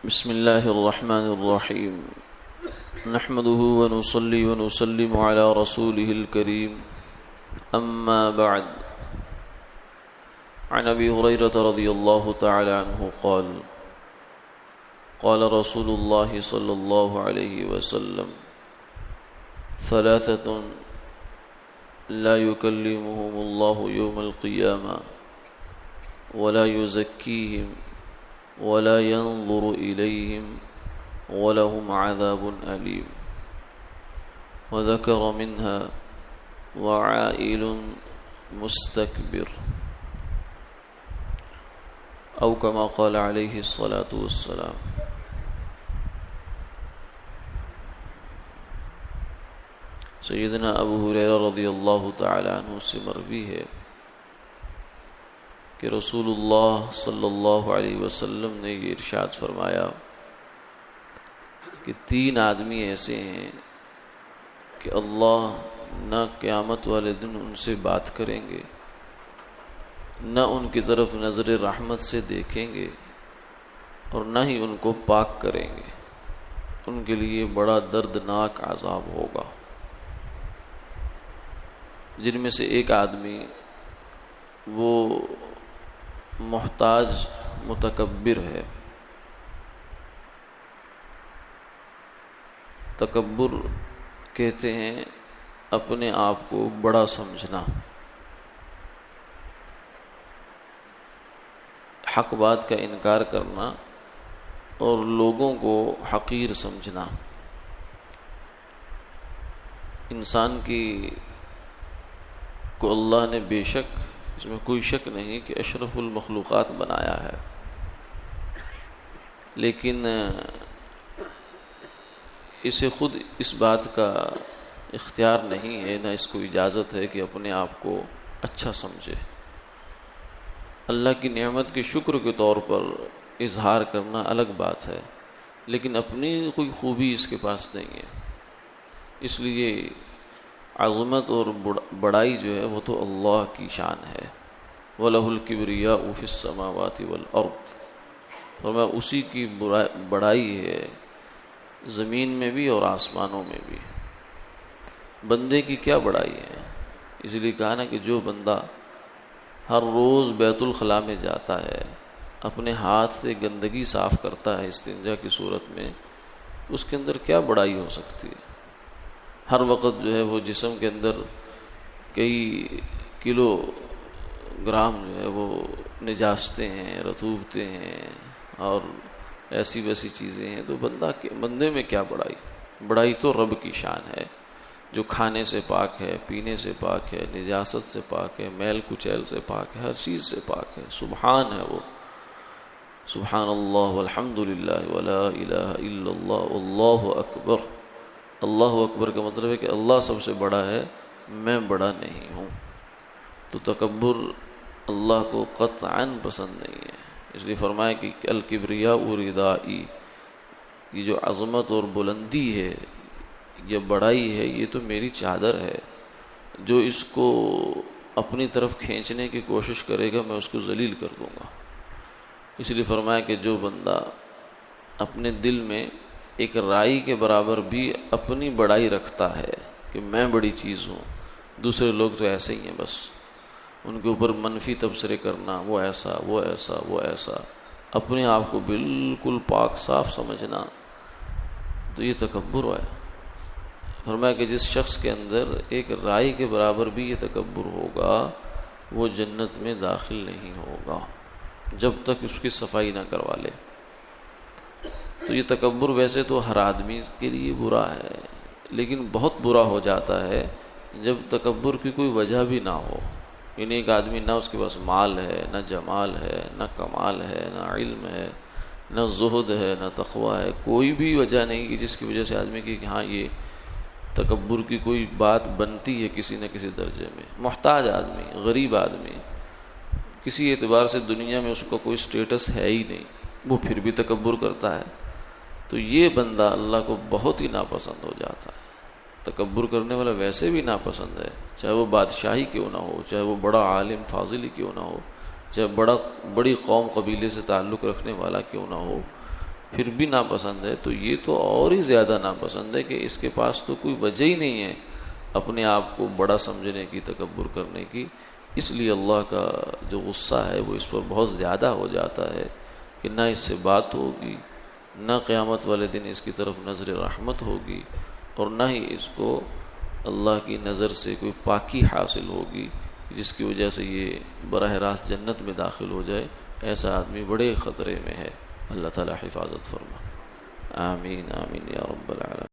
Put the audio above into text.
بسم الله الرحمن الرحيم نحمده ونصلي ونسلم على رسوله الكريم أما بعد عن أبي هريرة رضي الله تعالى عنه قال قال رسول الله صلى الله عليه وسلم ثلاثة لا يكلمهم الله يوم القيامة ولا يزكيهم ولا ينظر إليهم ولهم عذاب أليم وذكر منها وعائل مستكبر أو كما قال عليه الصلاة والسلام۔ سیدنا ابو ہریرہ رضی اللہ تعالی عنہ سے مروی ہے کہ رسول اللہ صلی اللہ علیہ وسلم نے یہ ارشاد فرمایا کہ 3 آدمی ایسے ہیں کہ اللہ نہ قیامت والے دن ان سے بات کریں گے، نہ ان کی طرف نظر رحمت سے دیکھیں گے اور نہ ہی ان کو پاک کریں گے۔ ان کے لیے بڑا دردناک عذاب ہوگا۔ جن میں سے ایک آدمی وہ محتاج متکبر ہے۔ تکبر کہتے ہیں اپنے آپ کو بڑا سمجھنا، حق بات کا انکار کرنا اور لوگوں کو حقیر سمجھنا۔ انسان کو اللہ نے بے شک، اس میں کوئی شک نہیں کہ اشرف المخلوقات بنایا ہے، لیکن اسے خود اس بات کا اختیار نہیں ہے، نہ اس کو اجازت ہے کہ اپنے آپ کو اچھا سمجھے۔ اللہ کی نعمت کے شکر کے طور پر اظہار کرنا الگ بات ہے، لیکن اپنی کوئی خوبی اس کے پاس نہیں ہے۔ اس لیے عظمت اور بڑائی جو ہے وہ تو اللہ کی شان ہے۔ وَلَهُ الْكِبْرِيَاءُ فِي السَّمَاوَاتِ وَالْأَرْضِ، فرمایا اسی کی بڑائی ہے زمین میں بھی اور آسمانوں میں بھی۔ بندے کی کیا بڑائی ہے؟ اس لیے کہا نا کہ جو بندہ ہر روز بیت الخلاء میں جاتا ہے، اپنے ہاتھ سے گندگی صاف کرتا ہے استنجا کی صورت میں، اس کے اندر کیا بڑائی ہو سکتی ہے؟ ہر وقت جو ہے وہ جسم کے اندر کئی کلو گرام جو ہے وہ نجاستیں ہیں، رطوبتیں ہیں اور ایسی ویسی چیزیں ہیں، تو بندے میں کیا بڑائی؟ بڑائی تو رب کی شان ہے، جو کھانے سے پاک ہے، پینے سے پاک ہے، نجاست سے پاک ہے، میل کچیل سے پاک ہے، ہر چیز سے پاک ہے، سبحان ہے وہ۔ سبحان اللہ والحمد للہ ولا الہ الا اللہ واللہ اکبر۔ اللہ اکبر کا مطلب ہے کہ اللہ سب سے بڑا ہے، میں بڑا نہیں ہوں۔ تو تکبر اللہ کو قطعاً پسند نہیں ہے، اس لیے فرمایا کہ الکبریاء ردائی، یہ جو عظمت اور بلندی ہے، یہ بڑائی ہے، یہ تو میری چادر ہے۔ جو اس کو اپنی طرف کھینچنے کی کوشش کرے گا میں اس کو ذلیل کر دوں گا۔ اس لیے فرمایا کہ جو بندہ اپنے دل میں ایک رائی کے برابر بھی اپنی بڑائی رکھتا ہے کہ میں بڑی چیز ہوں، دوسرے لوگ تو ایسے ہی ہیں، بس ان کے اوپر منفی تبصرے کرنا، وہ ایسا وہ ایسا وہ ایسا، اپنے آپ کو بالکل پاک صاف سمجھنا، تو یہ تکبر ہے۔ فرمایا کہ جس شخص کے اندر ایک رائی کے برابر بھی یہ تکبر ہوگا وہ جنت میں داخل نہیں ہوگا جب تک اس کی صفائی نہ کروا لے۔ تو یہ تکبر ویسے تو ہر آدمی کے لیے برا ہے، لیکن بہت برا ہو جاتا ہے جب تکبر کی کوئی وجہ بھی نہ ہو۔ یعنی ایک آدمی نہ اس کے پاس مال ہے، نہ جمال ہے، نہ کمال ہے، نہ علم ہے، نہ زہد ہے، نہ تقوی ہے، کوئی بھی وجہ نہیں کہ جس کی وجہ سے آدمی کی کہ ہاں یہ تکبر کی کوئی بات بنتی ہے کسی نہ کسی درجے میں۔ محتاج آدمی، غریب آدمی، کسی اعتبار سے دنیا میں اس کا کوئی سٹیٹس ہے ہی نہیں، وہ پھر بھی تکبر کرتا ہے، تو یہ بندہ اللہ کو بہت ہی ناپسند ہو جاتا ہے۔ تکبر کرنے والا ویسے بھی ناپسند ہے، چاہے وہ بادشاہی کیوں نہ ہو، چاہے وہ بڑا عالم فاضل کیوں نہ ہو، چاہے بڑی قوم قبیلے سے تعلق رکھنے والا کیوں نہ ہو، پھر بھی ناپسند ہے، تو یہ تو اور ہی زیادہ ناپسند ہے کہ اس کے پاس تو کوئی وجہ ہی نہیں ہے اپنے آپ کو بڑا سمجھنے کی، تکبر کرنے کی. اس لیے اللہ کا جو غصہ ہے وہ اس پر بہت زیادہ ہو جاتا ہے کہ نہ اس سے بات ہوگی، نہ قیامت والے دن اس کی طرف نظر رحمت ہوگی، اور نہ ہی اس کو اللہ کی نظر سے کوئی پاکی حاصل ہوگی جس کی وجہ سے یہ براہ راست جنت میں داخل ہو جائے. ایسا آدمی بڑے خطرے میں ہے. اللہ تعالی حفاظت فرما. آمین آمین یا رب العالمین.